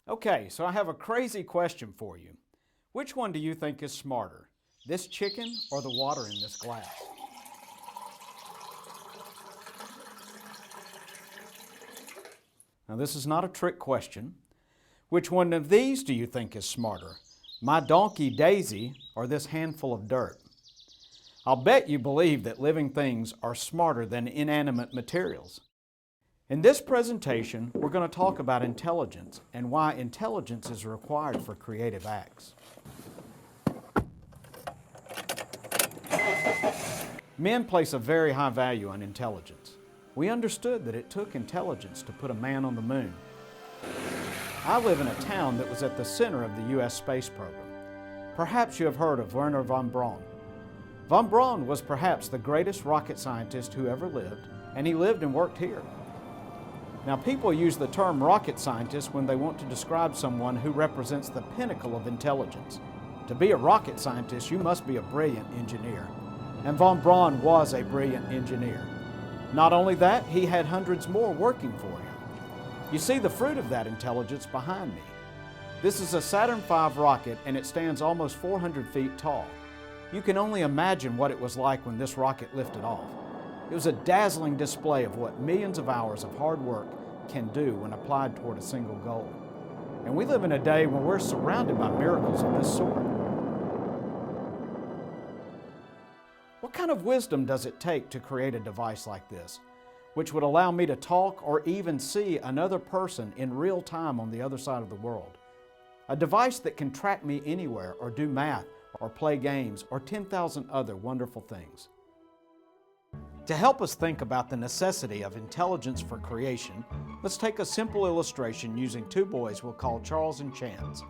Okay, so I have a crazy question for you. Which one do you think is smarter, this chicken or the water in this glass? Now, this is not a trick question. Which one of these do you think is smarter, my donkey Daisy or this handful of dirt? I'll bet you believe that living things are smarter than inanimate materials. In this presentation, we're going to talk about intelligence and why intelligence is required for creative acts. Men place a very high value on intelligence. We understood that it took intelligence to put a man on the moon. I live in a town that was at the center of the U.S. space program. Perhaps you have heard of Wernher von Braun. Von Braun was perhaps the greatest rocket scientist who ever lived, and he lived and worked here. Now, people use the term rocket scientist when they want to describe someone who represents the pinnacle of intelligence. To be a rocket scientist, you must be a brilliant engineer. And von Braun was a brilliant engineer. Not only that, he had hundreds more working for him. You see the fruit of that intelligence behind me. This is a Saturn V rocket, and it stands almost 400 feet tall. You can only imagine what it was like when this rocket lifted off. It was a dazzling display of what millions of hours of hard work can do when applied toward a single goal. And we live in a day when we're surrounded by miracles of this sort. What kind of wisdom does it take to create a device like this, which would allow me to talk or even see another person in real time on the other side of the world? A device that can track me anywhere or do math or play games or 10,000 other wonderful things. To help us think about the necessity of intelligence for creation, let's take a simple illustration using two boys we'll call Charles and Chance.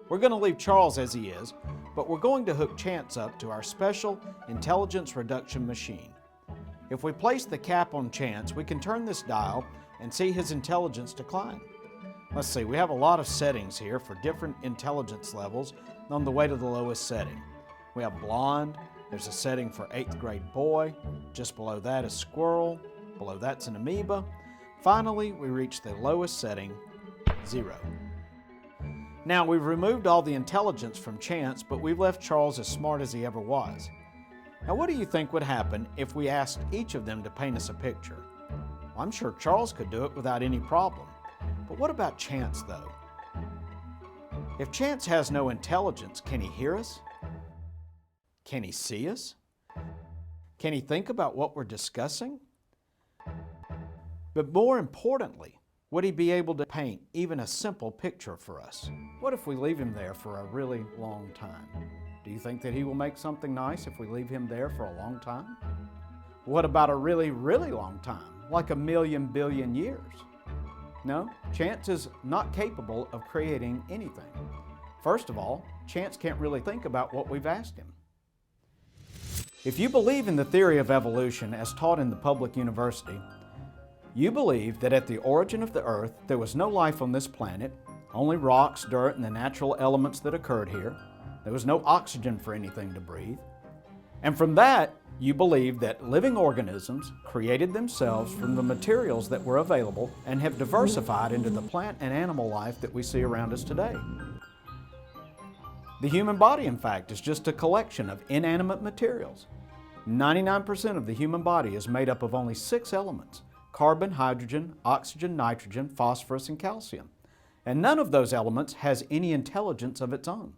We're going to leave Charles as he is, but we're going to hook Chance up to our special intelligence reduction machine. If we place the cap on Chance, we can turn this dial and see his intelligence decline. Let's see, we have a lot of settings here for different intelligence levels on the way to the lowest setting. We have blonde. There's a setting for 8th grade boy. Just below that is squirrel. Below that's an amoeba. Finally, we reach the lowest setting, 0. Now, we've removed all the intelligence from Chance, but we've left Charles as smart as he ever was. Now, what do you think would happen if we asked each of them to paint us a picture? Well, I'm sure Charles could do it without any problem. But what about Chance, though? If Chance has no intelligence, can he hear us? Can he see us? Can he think about what we're discussing? But more importantly, would he be able to paint even a simple picture for us? What if we leave him there for a really long time? Do you think that he will make something nice if we leave him there for a long time? What about a really, really long time, like a million billion years? No, Chance is not capable of creating anything. First of all, Chance can't really think about what we've asked him. If you believe in the theory of evolution as taught in the public university, you believe that at the origin of the earth there was no life on this planet, only rocks, dirt, and the natural elements that occurred here. There was no oxygen for anything to breathe. And from that, you believe that living organisms created themselves from the materials that were available and have diversified into the plant and animal life that we see around us today. The human body, in fact, is just a collection of inanimate materials. 99% of the human body is made up of only 6 elements: carbon, hydrogen, oxygen, nitrogen, phosphorus, and calcium. And none of those elements has any intelligence of its own.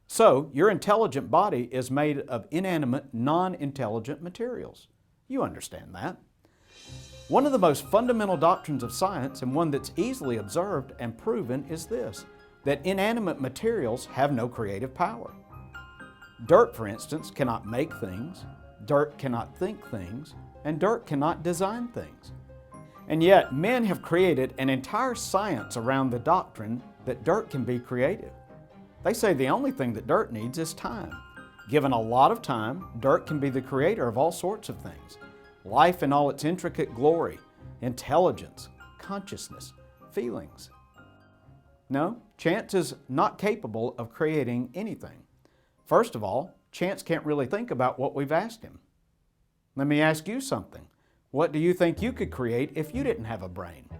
So, your intelligent body is made of inanimate, non-intelligent materials. You understand that. One of the most fundamental doctrines of science, and one that's easily observed and proven, is this: that inanimate materials have no creative power. Dirt, for instance, cannot make things, dirt cannot think things, and dirt cannot design things. And yet, men have created an entire science around the doctrine that dirt can be creative. They say the only thing that dirt needs is time. Given a lot of time, dirt can be the creator of all sorts of things. Life in all its intricate glory, intelligence, consciousness, feelings. No, Chance is not capable of creating anything. First of all, Chance can't really think about what we've asked him. Let me ask you something. What do you think you could create if you didn't have a brain?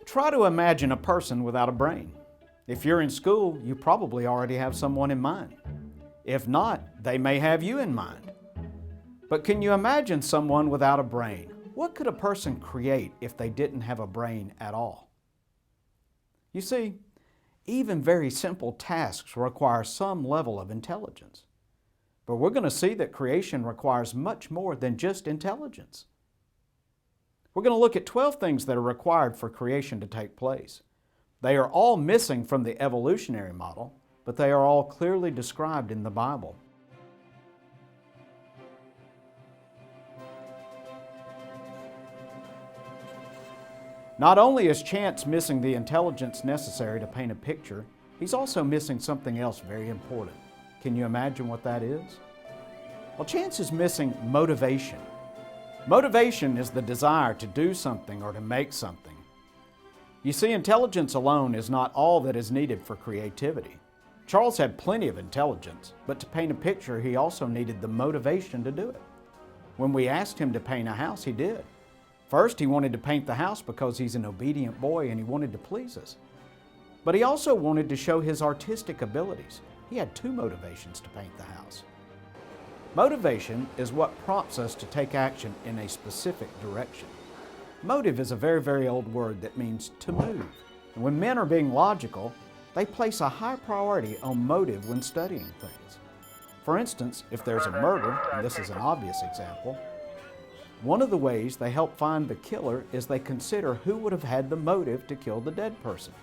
Try to imagine a person without a brain. If you're in school, you probably already have someone in mind. If not, they may have you in mind. But can you imagine someone without a brain? What could a person create if they didn't have a brain at all? You see, even very simple tasks require some level of intelligence. But we're going to see that creation requires much more than just intelligence. We're going to look at 12 things that are required for creation to take place. They are all missing from the evolutionary model, but they are all clearly described in the Bible. Not only is Chance missing the intelligence necessary to paint a picture, he's also missing something else very important. Can you imagine what that is? Well, Chance is missing motivation. Motivation is the desire to do something or to make something. You see, intelligence alone is not all that is needed for creativity. Charles had plenty of intelligence, but to paint a picture, he also needed the motivation to do it. When we asked him to paint a house, he did. First, he wanted to paint the house because he's an obedient boy and he wanted to please us. But he also wanted to show his artistic abilities. He had two motivations to paint the house. Motivation is what prompts us to take action in a specific direction. Motive is a very, very old word that means to move. And when men are being logical, they place a high priority on motive when studying things. For instance, if there's a murder, and this is an obvious example, one of the ways they help find the killer is they consider who would have had the motive to kill the dead person.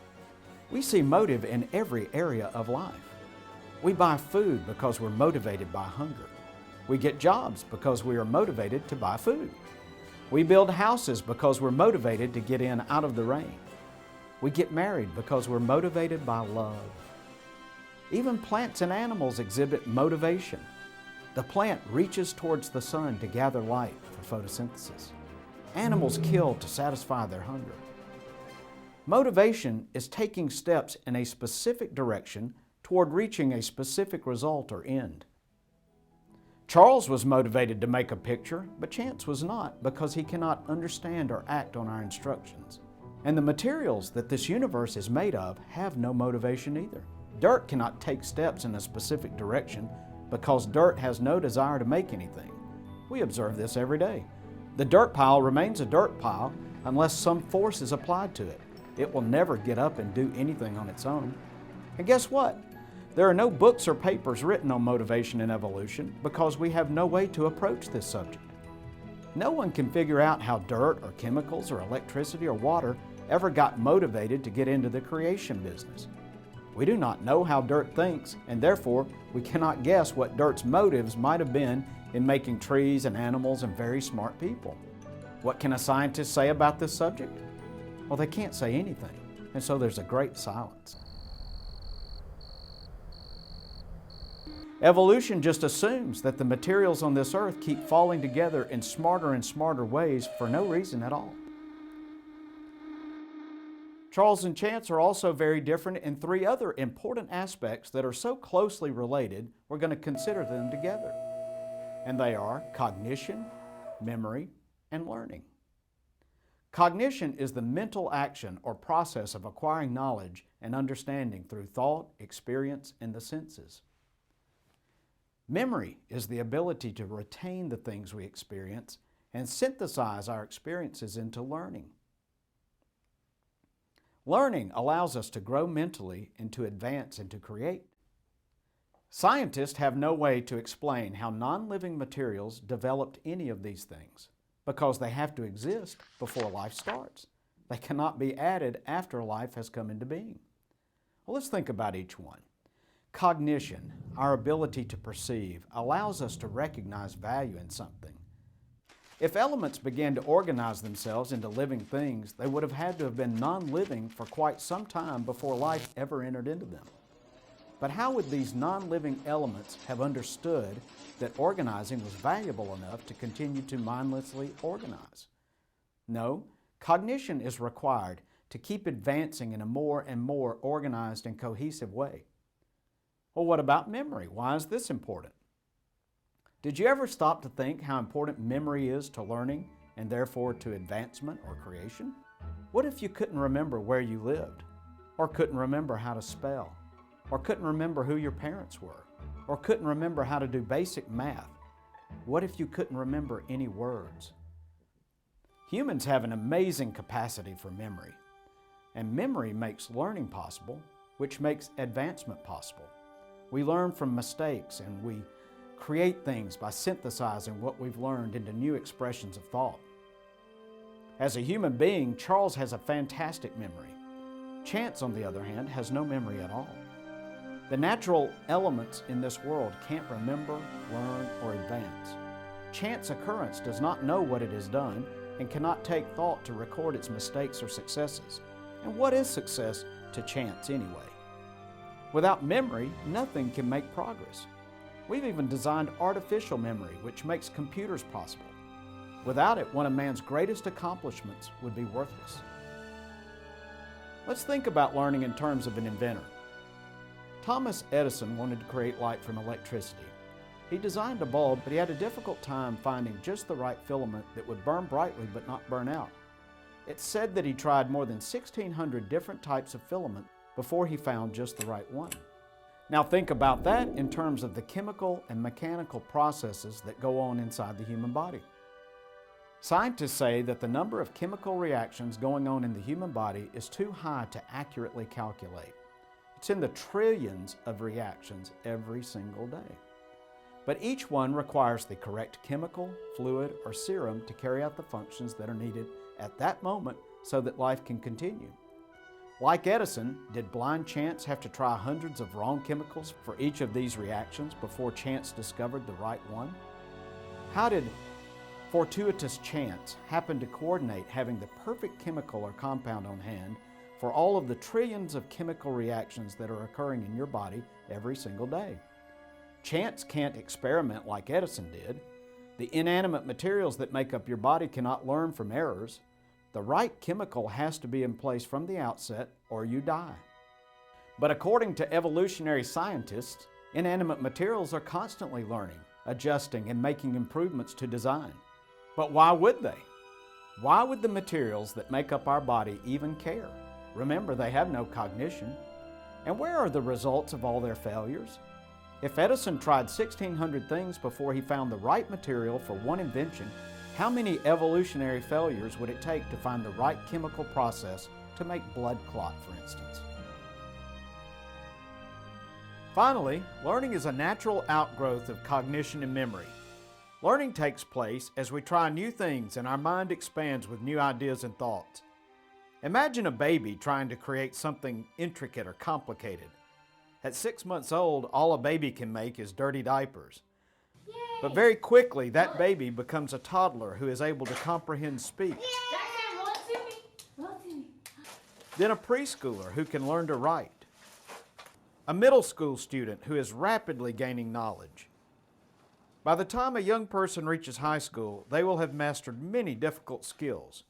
We see motive in every area of life. We buy food because we're motivated by hunger. We get jobs because we are motivated to buy food. We build houses because we're motivated to get in out of the rain. We get married because we're motivated by love. Even plants and animals exhibit motivation. The plant reaches towards the sun to gather light for photosynthesis. Animals kill to satisfy their hunger. Motivation is taking steps in a specific direction toward reaching a specific result or end. Charles was motivated to make a picture, but Chance was not because he cannot understand or act on our instructions. And the materials that this universe is made of have no motivation either. Dirt cannot take steps in a specific direction because dirt has no desire to make anything. We observe this every day. The dirt pile remains a dirt pile unless some force is applied to it. It will never get up and do anything on its own. And guess what? There are no books or papers written on motivation and evolution because we have no way to approach this subject. No one can figure out how dirt or chemicals or electricity or water ever got motivated to get into the creation business. We do not know how dirt thinks, and therefore we cannot guess what dirt's motives might have been in making trees and animals and very smart people. What can a scientist say about this subject? Well, they can't say anything, and so there's a great silence. Evolution just assumes that the materials on this earth keep falling together in smarter and smarter ways for no reason at all. Charles and Chance are also very different in three other important aspects that are so closely related, we're going to consider them together. And they are cognition, memory, and learning. Cognition is the mental action or process of acquiring knowledge and understanding through thought, experience, and the senses. Memory is the ability to retain the things we experience and synthesize our experiences into learning. Learning allows us to grow mentally and to advance and to create. Scientists have no way to explain how non-living materials developed any of these things because they have to exist before life starts. They cannot be added after life has come into being. Well, let's think about each one. Cognition, our ability to perceive, allows us to recognize value in something. If elements began to organize themselves into living things, they would have had to have been non-living for quite some time before life ever entered into them. But how would these non-living elements have understood that organizing was valuable enough to continue to mindlessly organize? No, cognition is required to keep advancing in a more and more organized and cohesive way. Well, what about memory? Why is this important? Did you ever stop to think how important memory is to learning and therefore to advancement or creation? What if you couldn't remember where you lived, or couldn't remember how to spell, or couldn't remember who your parents were, or couldn't remember how to do basic math? What if you couldn't remember any words? Humans have an amazing capacity for memory, and memory makes learning possible, which makes advancement possible. We learn from mistakes, and we create things by synthesizing what we've learned into new expressions of thought. As a human being, Charles has a fantastic memory. Chance, on the other hand, has no memory at all. The natural elements in this world can't remember, learn, or advance. Chance occurrence does not know what it has done and cannot take thought to record its mistakes or successes. And what is success to chance anyway? Without memory, nothing can make progress. We've even designed artificial memory, which makes computers possible. Without it, one of man's greatest accomplishments would be worthless. Let's think about learning in terms of an inventor. Thomas Edison wanted to create light from electricity. He designed a bulb, but he had a difficult time finding just the right filament that would burn brightly but not burn out. It's said that he tried more than 1,600 different types of filament before he found just the right one. Now think about that in terms of the chemical and mechanical processes that go on inside the human body. Scientists say that the number of chemical reactions going on in the human body is too high to accurately calculate. It's in the trillions of reactions every single day. But each one requires the correct chemical, fluid, or serum to carry out the functions that are needed at that moment so that life can continue. Like Edison, did blind chance have to try hundreds of wrong chemicals for each of these reactions before chance discovered the right one? How did fortuitous chance happen to coordinate having the perfect chemical or compound on hand for all of the trillions of chemical reactions that are occurring in your body every single day? Chance can't experiment like Edison did. The inanimate materials that make up your body cannot learn from errors. The right chemical has to be in place from the outset or you die. But according to evolutionary scientists, inanimate materials are constantly learning, adjusting, and making improvements to design. But why would they? Why would the materials that make up our body even care? Remember, they have no cognition. And where are the results of all their failures? If Edison tried 1,600 things before he found the right material for one invention, how many evolutionary failures would it take to find the right chemical process to make blood clot, for instance? Finally, learning is a natural outgrowth of cognition and memory. Learning takes place as we try new things and our mind expands with new ideas and thoughts. Imagine a baby trying to create something intricate or complicated. At 6 months old, all a baby can make is dirty diapers. Yay! But very quickly, that baby becomes a toddler who is able to comprehend speech. Then a preschooler who can learn to write. A middle school student who is rapidly gaining knowledge. By the time a young person reaches high school, they will have mastered many difficult skills.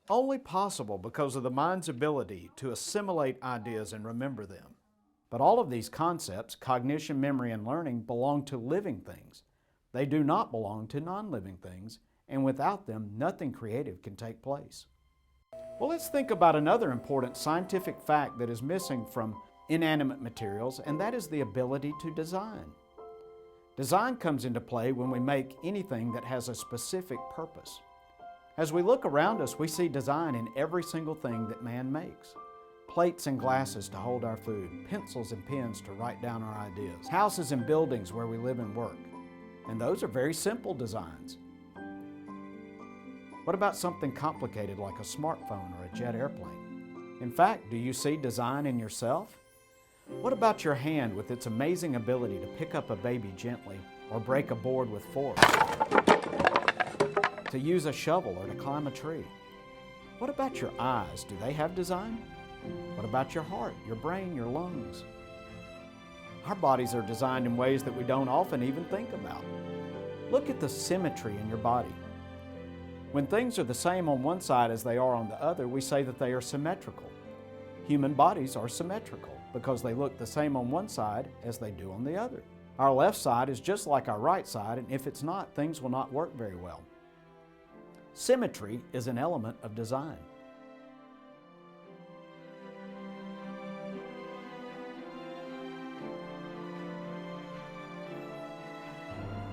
Only possible because of the mind's ability to assimilate ideas and remember them. But all of these concepts, cognition, memory, and learning, belong to living things. They do not belong to non-living things, and without them, nothing creative can take place. Well, let's think about another important scientific fact that is missing from inanimate materials, and that is the ability to design. Design comes into play when we make anything that has a specific purpose. As we look around us, we see design in every single thing that man makes. Plates and glasses to hold our food, pencils and pens to write down our ideas, houses and buildings where we live and work. And those are very simple designs. What about something complicated like a smartphone or a jet airplane? In fact, do you see design in yourself? What about your hand with its amazing ability to pick up a baby gently or break a board with force? To use a shovel or to climb a tree? What about your eyes? Do they have design? What about your heart, your brain, your lungs? Our bodies are designed in ways that we don't often even think about. Look at the symmetry in your body. When things are the same on one side as they are on the other, we say that they are symmetrical. Human bodies are symmetrical because they look the same on one side as they do on the other. Our left side is just like our right side, and if it's not, things will not work very well. Symmetry is an element of design.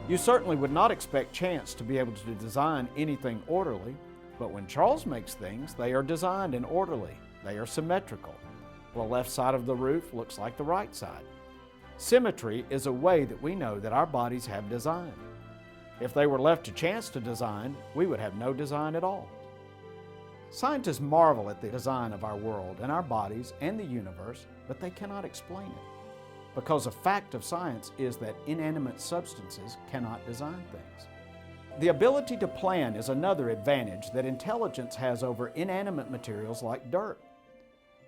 You certainly would not expect chance to be able to design anything orderly, but when Charles makes things, they are designed and orderly. They are symmetrical. The left side of the roof looks like the right side. Symmetry is a way that we know that our bodies have design. If they were left to chance to design, we would have no design at all. Scientists marvel at the design of our world and our bodies and the universe, but they cannot explain it. Because a fact of science is that inanimate substances cannot design things. The ability to plan is another advantage that intelligence has over inanimate materials like dirt.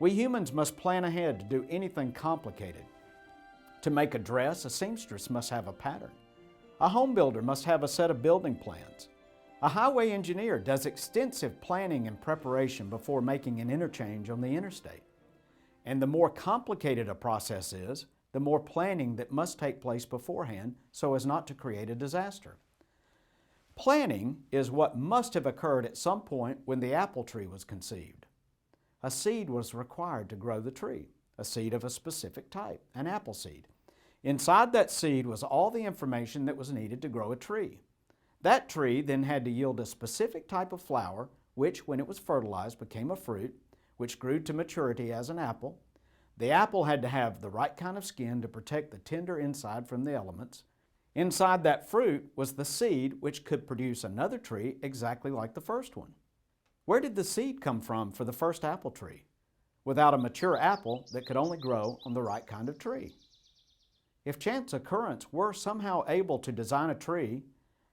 We humans must plan ahead to do anything complicated. To make a dress, a seamstress must have a pattern. A home builder must have a set of building plans. A highway engineer does extensive planning and preparation before making an interchange on the interstate. And the more complicated a process is, the more planning that must take place beforehand so as not to create a disaster. Planning is what must have occurred at some point when the apple tree was conceived. A seed was required to grow the tree, a seed of a specific type, an apple seed. Inside that seed was all the information that was needed to grow a tree. That tree then had to yield a specific type of flower, which, when it was fertilized, became a fruit, which grew to maturity as an apple. The apple had to have the right kind of skin to protect the tender inside from the elements. Inside that fruit was the seed, which could produce another tree exactly like the first one. Where did the seed come from for the first apple tree? Without a mature apple that could only grow on the right kind of tree. If chance occurrence were somehow able to design a tree,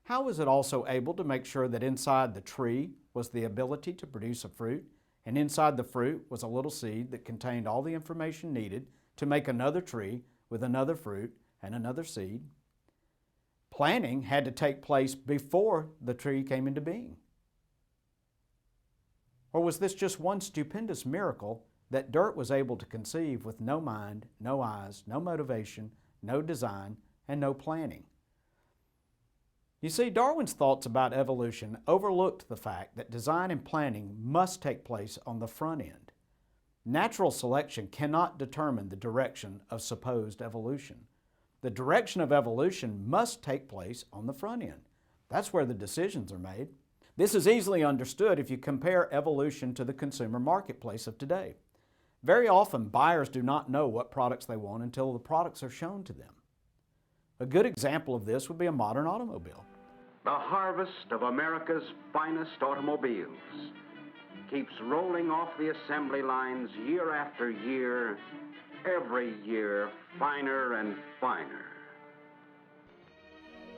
how was it also able to make sure that inside the tree was the ability to produce a fruit, and inside the fruit was a little seed that contained all the information needed to make another tree with another fruit and another seed? Planning had to take place before the tree came into being. Or was this just one stupendous miracle that dirt was able to conceive with no mind, no eyes, no motivation, no design, and no planning? You see, Darwin's thoughts about evolution overlooked the fact that design and planning must take place on the front end. Natural selection cannot determine the direction of supposed evolution. The direction of evolution must take place on the front end. That's where the decisions are made. This is easily understood if you compare evolution to the consumer marketplace of today. Very often, buyers do not know what products they want until the products are shown to them. A good example of this would be a modern automobile. The harvest of America's finest automobiles keeps rolling off the assembly lines year after year, every year finer and finer.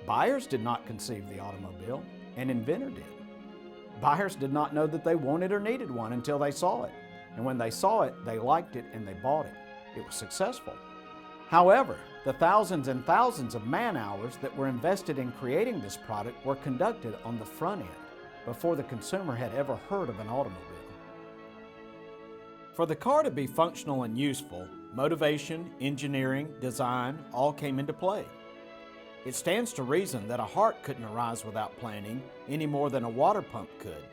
Buyers did not conceive the automobile, an inventor did. Buyers did not know that they wanted or needed one until they saw it. And when they saw it, they liked it and they bought it. It was successful. However, the thousands and thousands of man-hours that were invested in creating this product were conducted on the front end, before the consumer had ever heard of an automobile. For the car to be functional and useful, motivation, engineering, design all came into play. It stands to reason that a heart couldn't arise without planning any more than a water pump could.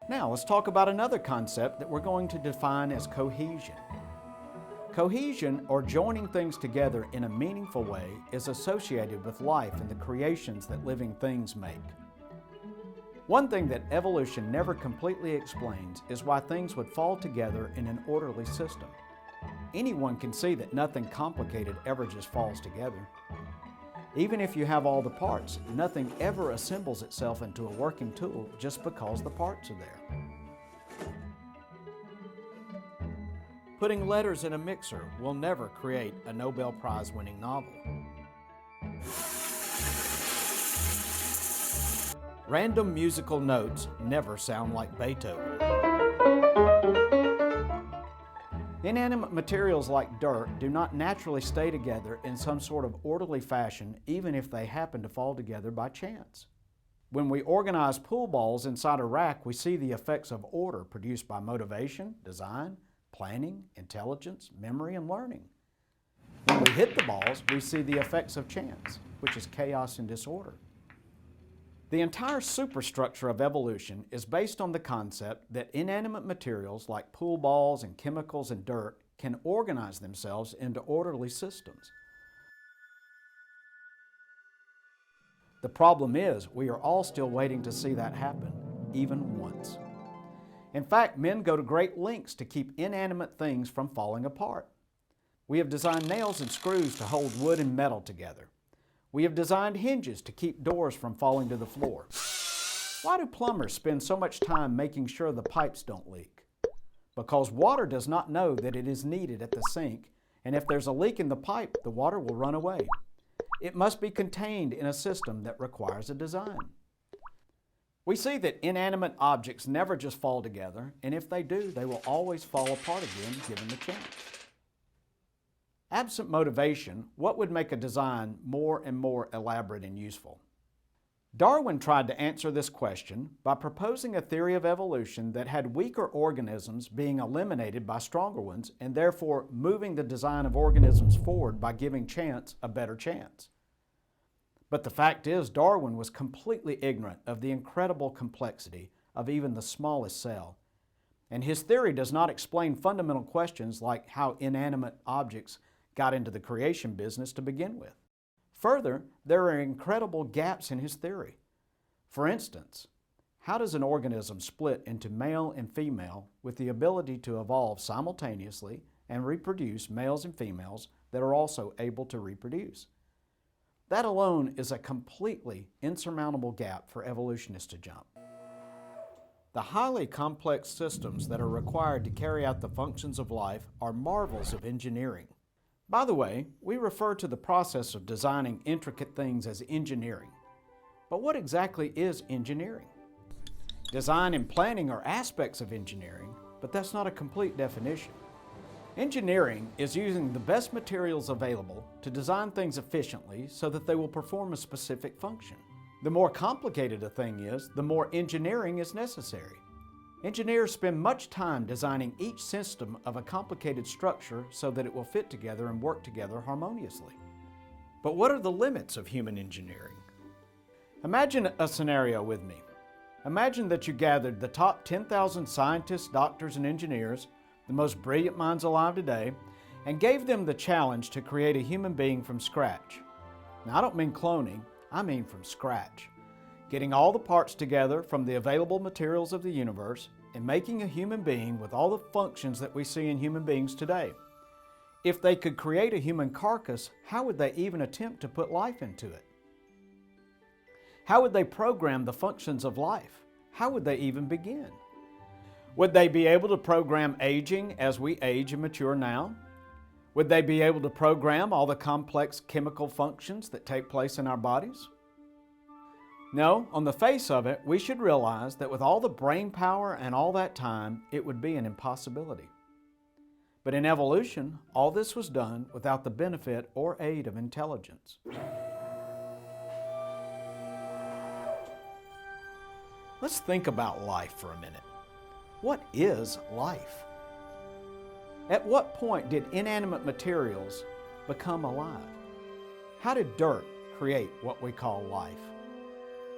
Now let's talk about another concept that we're going to define as cohesion. Cohesion, or joining things together in a meaningful way, is associated with life and the creations that living things make. One thing that evolution never completely explains is why things would fall together in an orderly system. Anyone can see that nothing complicated ever just falls together. Even if you have all the parts, nothing ever assembles itself into a working tool just because the parts are there. Putting letters in a mixer will never create a Nobel Prize-winning novel. Random musical notes never sound like Beethoven. Inanimate materials like dirt do not naturally stay together in some sort of orderly fashion, even if they happen to fall together by chance. When we organize pool balls inside a rack, we see the effects of order produced by motivation, design, planning, intelligence, memory, and learning. When we hit the balls, we see the effects of chance, which is chaos and disorder. The entire superstructure of evolution is based on the concept that inanimate materials like pool balls and chemicals and dirt can organize themselves into orderly systems. The problem is, we are all still waiting to see that happen, even once. In fact, men go to great lengths to keep inanimate things from falling apart. We have designed nails and screws to hold wood and metal together. We have designed hinges to keep doors from falling to the floor. Why do plumbers spend so much time making sure the pipes don't leak? Because water does not know that it is needed at the sink, and if there's a leak in the pipe, the water will run away. It must be contained in a system that requires a design. We see that inanimate objects never just fall together, and if they do, they will always fall apart again given the chance. Absent motivation, what would make a design more and more elaborate and useful? Darwin tried to answer this question by proposing a theory of evolution that had weaker organisms being eliminated by stronger ones and therefore moving the design of organisms forward by giving chance a better chance. But the fact is, Darwin was completely ignorant of the incredible complexity of even the smallest cell, and his theory does not explain fundamental questions like how inanimate objects got into the creation business to begin with. Further, there are incredible gaps in his theory. For instance, how does an organism split into male and female with the ability to evolve simultaneously and reproduce males and females that are also able to reproduce? That alone is a completely insurmountable gap for evolutionists to jump. The highly complex systems that are required to carry out the functions of life are marvels of engineering. By the way, we refer to the process of designing intricate things as engineering. But what exactly is engineering? Design and planning are aspects of engineering, but that's not a complete definition. Engineering is using the best materials available to design things efficiently so that they will perform a specific function. The more complicated a thing is, the more engineering is necessary. Engineers spend much time designing each system of a complicated structure so that it will fit together and work together harmoniously. But what are the limits of human engineering? Imagine a scenario with me. Imagine that you gathered the top 10,000 scientists, doctors, and engineers, the most brilliant minds alive today, and gave them the challenge to create a human being from scratch. Now, I don't mean cloning, I mean from scratch. Getting all the parts together from the available materials of the universe and making a human being with all the functions that we see in human beings today. If they could create a human carcass, how would they even attempt to put life into it? How would they program the functions of life? How would they even begin? Would they be able to program aging as we age and mature now? Would they be able to program all the complex chemical functions that take place in our bodies? No, on the face of it, we should realize that with all the brain power and all that time, it would be an impossibility. But in evolution, all this was done without the benefit or aid of intelligence. Let's think about life for a minute. What is life? At what point did inanimate materials become alive? How did dirt create what we call life?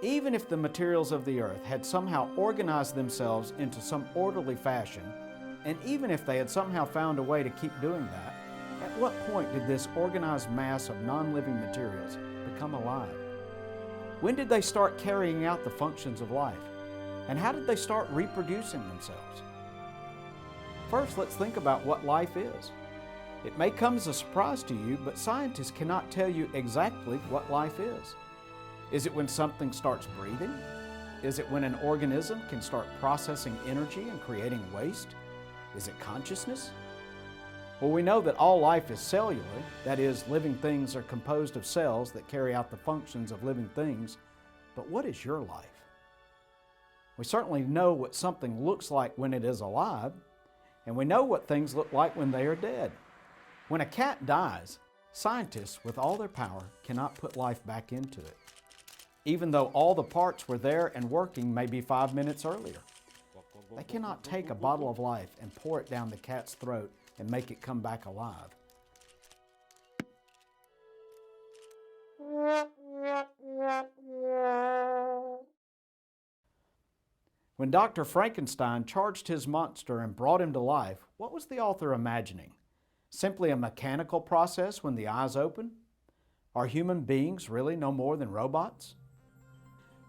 Even if the materials of the earth had somehow organized themselves into some orderly fashion, and even if they had somehow found a way to keep doing that, at what point did this organized mass of non-living materials become alive? When did they start carrying out the functions of life? And how did they start reproducing themselves? First, let's think about what life is. It may come as a surprise to you, but scientists cannot tell you exactly what life is. Is it when something starts breathing? Is it when an organism can start processing energy and creating waste? Is it consciousness? Well, we know that all life is cellular, that is, living things are composed of cells that carry out the functions of living things, but what is your life? We certainly know what something looks like when it is alive, and we know what things look like when they are dead. When a cat dies, scientists, with all their power, cannot put life back into it, even though all the parts were there and working maybe 5 minutes earlier. They cannot take a bottle of life and pour it down the cat's throat and make it come back alive. When Dr. Frankenstein charged his monster and brought him to life, what was the author imagining? Simply a mechanical process when the eyes open? Are human beings really no more than robots?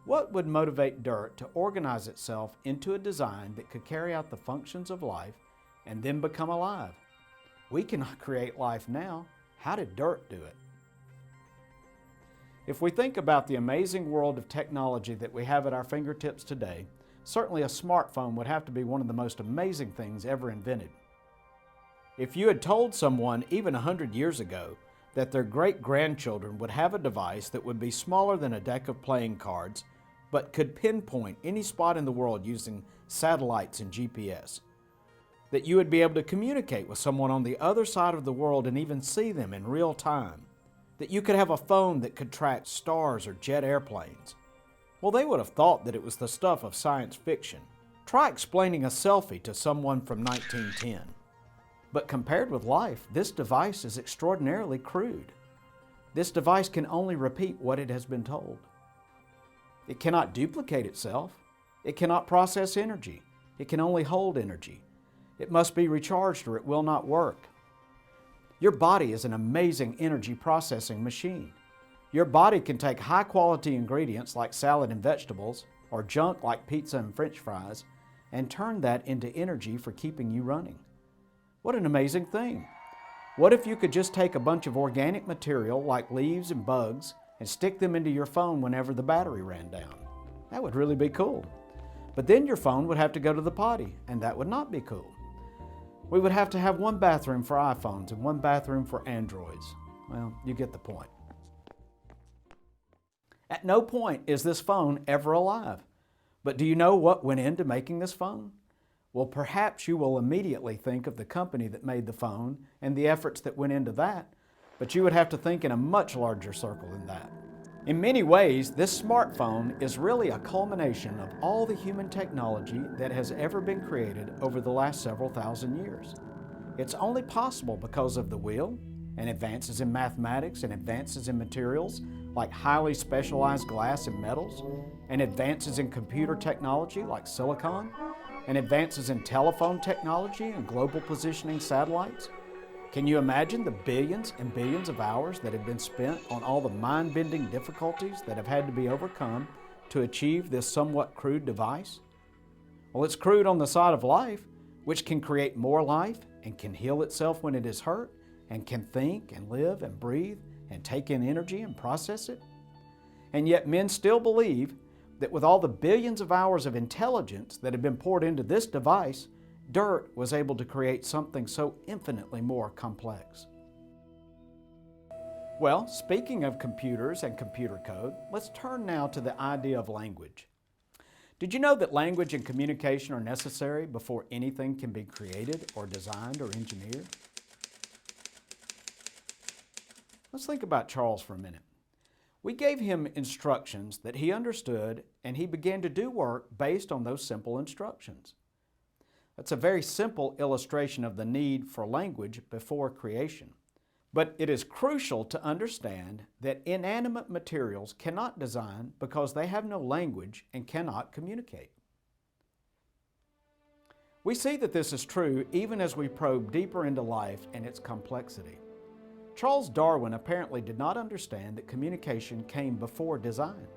What would motivate dirt to organize itself into a design that could carry out the functions of life and then become alive? We cannot create life now. How did dirt do it? If we think about the amazing world of technology that we have at our fingertips today, certainly a smartphone would have to be one of the most amazing things ever invented. If you had told someone even 100 years ago that their great-grandchildren would have a device that would be smaller than a deck of playing cards, but could pinpoint any spot in the world using satellites and GPS, that you would be able to communicate with someone on the other side of the world and even see them in real time, that you could have a phone that could track stars or jet airplanes, well, they would have thought that it was the stuff of science fiction. Try explaining a selfie to someone from 1910. But compared with life, this device is extraordinarily crude. This device can only repeat what it has been told. It cannot duplicate itself. It cannot process energy. It can only hold energy. It must be recharged or it will not work. Your body is an amazing energy processing machine. Your body can take high-quality ingredients like salad and vegetables, or junk like pizza and French fries, and turn that into energy for keeping you running. What an amazing thing! What if you could just take a bunch of organic material like leaves and bugs and stick them into your phone whenever the battery ran down? That would really be cool. But then your phone would have to go to the potty, and that would not be cool. We would have to have one bathroom for iPhones and one bathroom for Androids. Well, you get the point. At no point is this phone ever alive. But do you know what went into making this phone? Well, perhaps you will immediately think of the company that made the phone and the efforts that went into that, but you would have to think in a much larger circle than that. In many ways, this smartphone is really a culmination of all the human technology that has ever been created over the last several thousand years. It's only possible because of the wheel, and advances in mathematics, and advances in materials like highly specialized glass and metals, and advances in computer technology like silicon, and advances in telephone technology and global positioning satellites. Can you imagine the billions and billions of hours that have been spent on all the mind-bending difficulties that have had to be overcome to achieve this somewhat crude device? Well, it's crude on the side of life, which can create more life and can heal itself when it is hurt, and can think and live and breathe and take in energy and process it. And yet men still believe that with all the billions of hours of intelligence that have been poured into this device, dirt was able to create something so infinitely more complex. Well, speaking of computers and computer code, let's turn now to the idea of language. Did you know that language and communication are necessary before anything can be created or designed or engineered? Let's think about Charles for a minute. We gave him instructions that he understood, and he began to do work based on those simple instructions. That's a very simple illustration of the need for language before creation. But it is crucial to understand that inanimate materials cannot design because they have no language and cannot communicate. We see that this is true even as we probe deeper into life and its complexity. Charles Darwin apparently did not understand that communication came before design.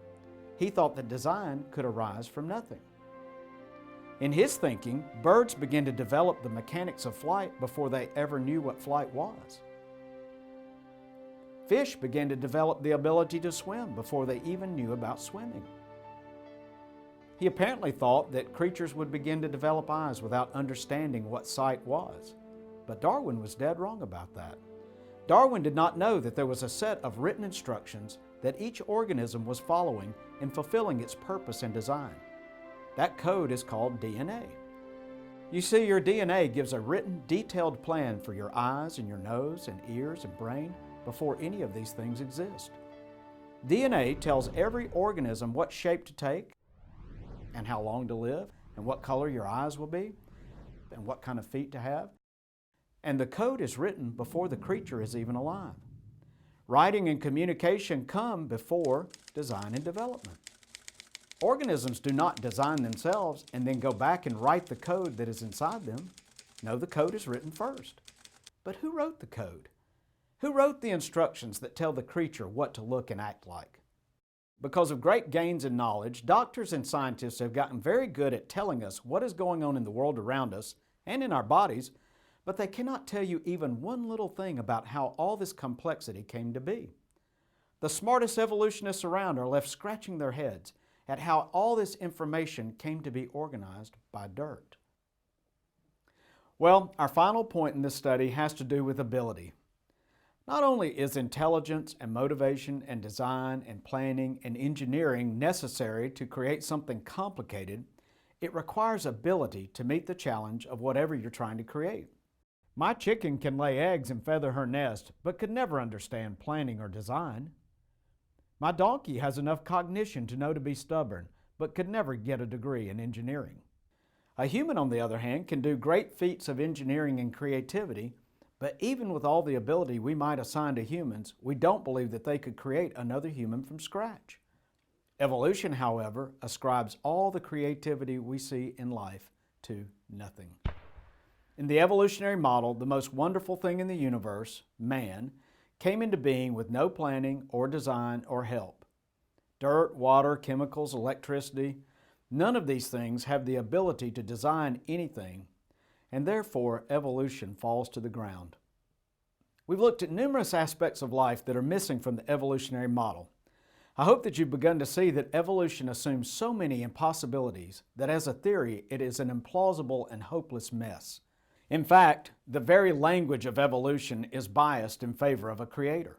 He thought that design could arise from nothing. In his thinking, birds began to develop the mechanics of flight before they ever knew what flight was. Fish began to develop the ability to swim before they even knew about swimming. He apparently thought that creatures would begin to develop eyes without understanding what sight was. But Darwin was dead wrong about that. Darwin did not know that there was a set of written instructions that each organism was following in fulfilling its purpose and design. That code is called DNA. You see, your DNA gives a written, detailed plan for your eyes and your nose and ears and brain before any of these things exist. DNA tells every organism what shape to take and how long to live and what color your eyes will be and what kind of feet to have. And the code is written before the creature is even alive. Writing and communication come before design and development. Organisms do not design themselves and then go back and write the code that is inside them. No, the code is written first. But who wrote the code? Who wrote the instructions that tell the creature what to look and act like? Because of great gains in knowledge, doctors and scientists have gotten very good at telling us what is going on in the world around us and in our bodies, but they cannot tell you even one little thing about how all this complexity came to be. The smartest evolutionists around are left scratching their heads at how all this information came to be organized by dirt. Well, our final point in this study has to do with ability. Not only is intelligence and motivation and design and planning and engineering necessary to create something complicated, it requires ability to meet the challenge of whatever you're trying to create. My chicken can lay eggs and feather her nest, but could never understand planning or design. My donkey has enough cognition to know to be stubborn, but could never get a degree in engineering. A human, on the other hand, can do great feats of engineering and creativity, but even with all the ability we might assign to humans, we don't believe that they could create another human from scratch. Evolution, however, ascribes all the creativity we see in life to nothing. In the evolutionary model, the most wonderful thing in the universe, man, came into being with no planning or design or help. Dirt, water, chemicals, electricity, none of these things have the ability to design anything, and therefore evolution falls to the ground. We've looked at numerous aspects of life that are missing from the evolutionary model. I hope that you've begun to see that evolution assumes so many impossibilities that as a theory it is an implausible and hopeless mess. In fact, the very language of evolution is biased in favor of a creator.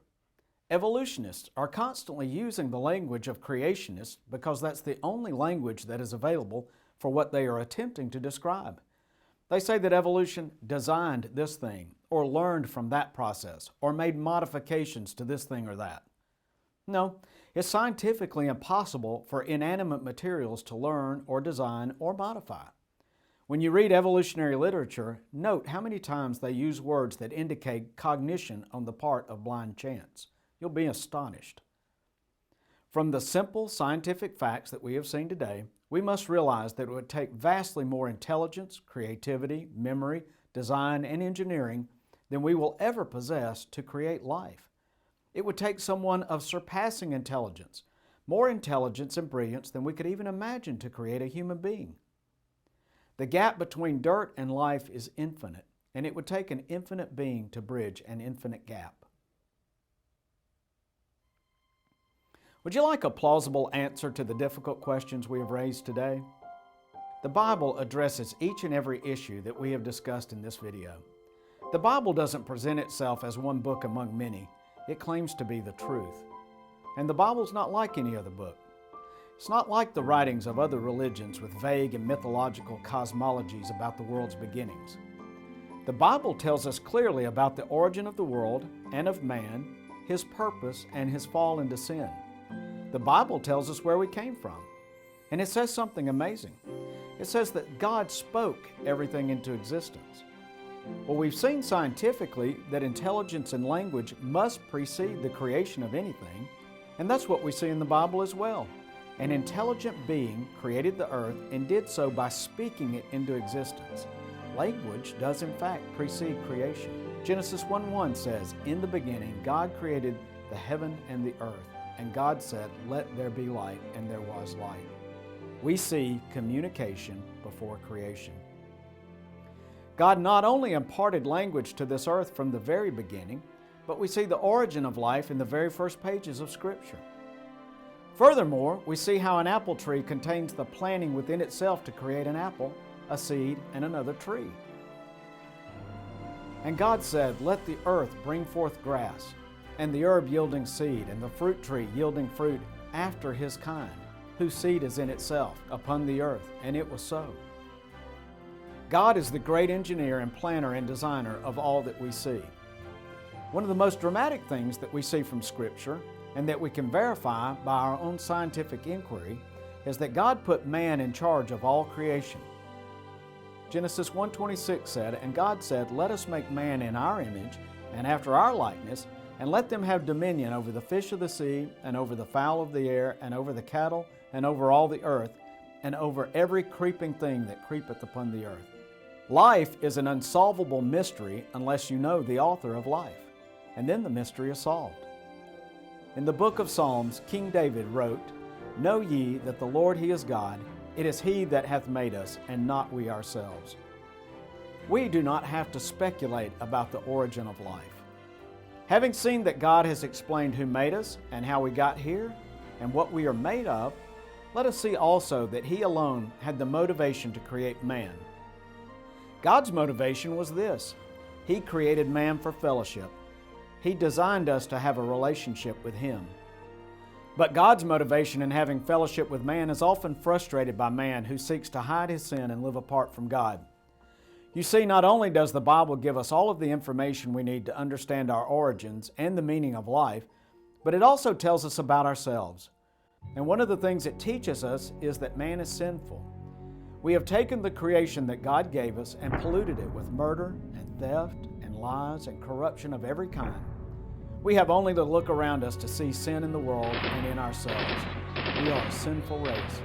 Evolutionists are constantly using the language of creationists because that's the only language that is available for what they are attempting to describe. They say that evolution designed this thing, or learned from that process, or made modifications to this thing or that. No, it's scientifically impossible for inanimate materials to learn or design or modify. When you read evolutionary literature, note how many times they use words that indicate cognition on the part of blind chance. You'll be astonished. From the simple scientific facts that we have seen today, we must realize that it would take vastly more intelligence, creativity, memory, design, and engineering than we will ever possess to create life. It would take someone of surpassing intelligence, more intelligence and brilliance than we could even imagine to create a human being. The gap between dirt and life is infinite, and it would take an infinite being to bridge an infinite gap. Would you like a plausible answer to the difficult questions we have raised today? The Bible addresses each and every issue that we have discussed in this video. The Bible doesn't present itself as one book among many. It claims to be the truth. And the Bible's not like any other book. It's not like the writings of other religions with vague and mythological cosmologies about the world's beginnings. The Bible tells us clearly about the origin of the world and of man, his purpose, and his fall into sin. The Bible tells us where we came from. And it says something amazing. It says that God spoke everything into existence. Well, we've seen scientifically that intelligence and language must precede the creation of anything, and that's what we see in the Bible as well. An intelligent being created the earth and did so by speaking it into existence. Language does in fact precede creation. Genesis 1:1 says, "In the beginning God created the heaven and the earth, and God said, 'Let there be light,' and there was light." We see communication before creation. God not only imparted language to this earth from the very beginning, but we see the origin of life in the very first pages of Scripture. Furthermore, we see how an apple tree contains the planning within itself to create an apple, a seed, and another tree. And God said, "Let the earth bring forth grass, and the herb yielding seed, and the fruit tree yielding fruit after his kind, whose seed is in itself upon the earth," and it was so. God is the great engineer and planner and designer of all that we see. One of the most dramatic things that we see from Scripture, and that we can verify by our own scientific inquiry, is that God put man in charge of all creation. Genesis 1:26 said, "And God said, 'Let us make man in our image, and after our likeness, and let them have dominion over the fish of the sea, and over the fowl of the air, and over the cattle, and over all the earth, and over every creeping thing that creepeth upon the earth.'" Life is an unsolvable mystery unless you know the author of life, and then the mystery is solved. In the book of Psalms, King David wrote, "Know ye that the Lord He is God, it is He that hath made us, and not we ourselves." We do not have to speculate about the origin of life. Having seen that God has explained who made us and how we got here and what we are made of, let us see also that He alone had the motivation to create man. God's motivation was this: He created man for fellowship. He designed us to have a relationship with Him. But God's motivation in having fellowship with man is often frustrated by man who seeks to hide his sin and live apart from God. You see, not only does the Bible give us all of the information we need to understand our origins and the meaning of life, but it also tells us about ourselves. And one of the things it teaches us is that man is sinful. We have taken the creation that God gave us and polluted it with murder and theft and lies and corruption of every kind. We have only to look around us to see sin in the world and in ourselves. We are a sinful race.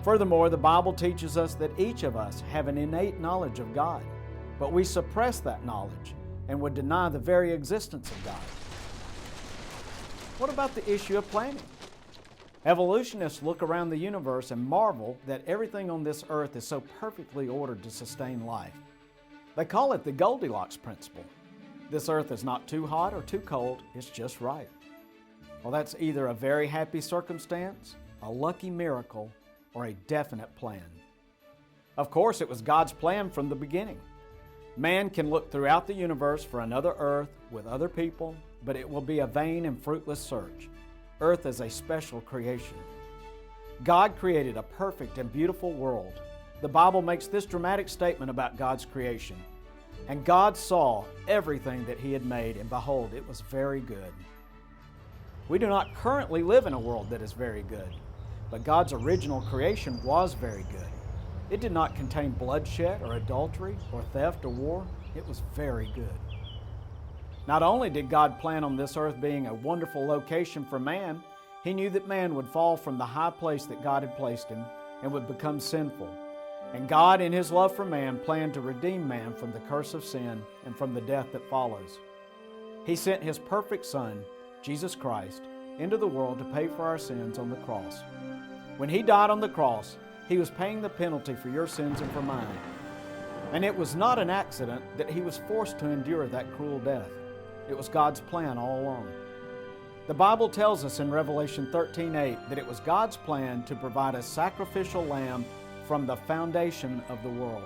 Furthermore, the Bible teaches us that each of us have an innate knowledge of God, but we suppress that knowledge and would deny the very existence of God. What about the issue of planning? Evolutionists look around the universe and marvel that everything on this earth is so perfectly ordered to sustain life. They call it the Goldilocks principle. This earth is not too hot or too cold, it's just right. Well, that's either a very happy circumstance, a lucky miracle, or a definite plan. Of course, it was God's plan from the beginning. Man can look throughout the universe for another earth with other people, but it will be a vain and fruitless search. Earth is a special creation. God created a perfect and beautiful world. The Bible makes this dramatic statement about God's creation. And God saw everything that He had made, and behold, it was very good. We do not currently live in a world that is very good, but God's original creation was very good. It did not contain bloodshed or adultery or theft or war. It was very good. Not only did God plan on this earth being a wonderful location for man, He knew that man would fall from the high place that God had placed him and would become sinful. And God, in His love for man, planned to redeem man from the curse of sin and from the death that follows. He sent His perfect Son, Jesus Christ, into the world to pay for our sins on the cross. When He died on the cross, He was paying the penalty for your sins and for mine. And it was not an accident that He was forced to endure that cruel death. It was God's plan all along. The Bible tells us in Revelation 13:8 that it was God's plan to provide a sacrificial lamb from the foundation of the world.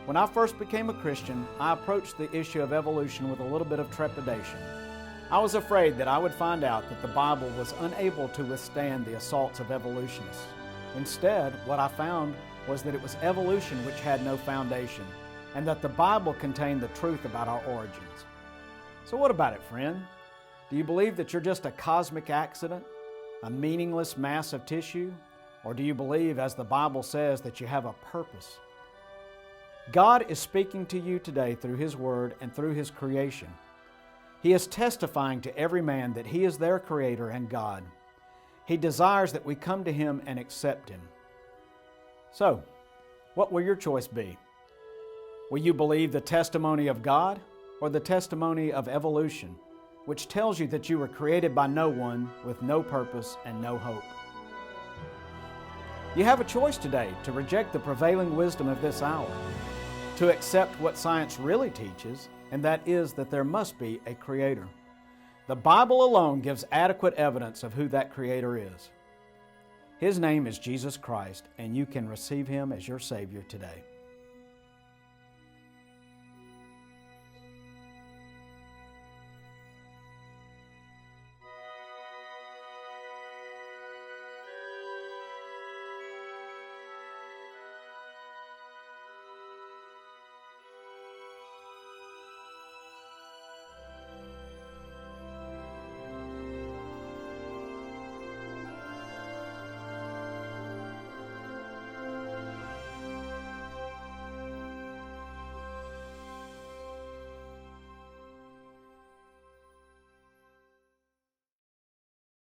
When I first became a Christian, I approached the issue of evolution with a little bit of trepidation. I was afraid that I would find out that the Bible was unable to withstand the assaults of evolutionists. Instead, what I found was that it was evolution which had no foundation, and that the Bible contained the truth about our origins. So what about it, friend? Do you believe that you're just a cosmic accident, a meaningless mass of tissue? Or do you believe, as the Bible says, that you have a purpose? God is speaking to you today through His Word and through His creation. He is testifying to every man that He is their Creator and God. He desires that we come to Him and accept Him. So, what will your choice be? Will you believe the testimony of God or the testimony of evolution, which tells you that you were created by no one with no purpose and no hope? You have a choice today to reject the prevailing wisdom of this hour, to accept what science really teaches, and that is that there must be a Creator. The Bible alone gives adequate evidence of who that Creator is. His name is Jesus Christ, and you can receive Him as your Savior today.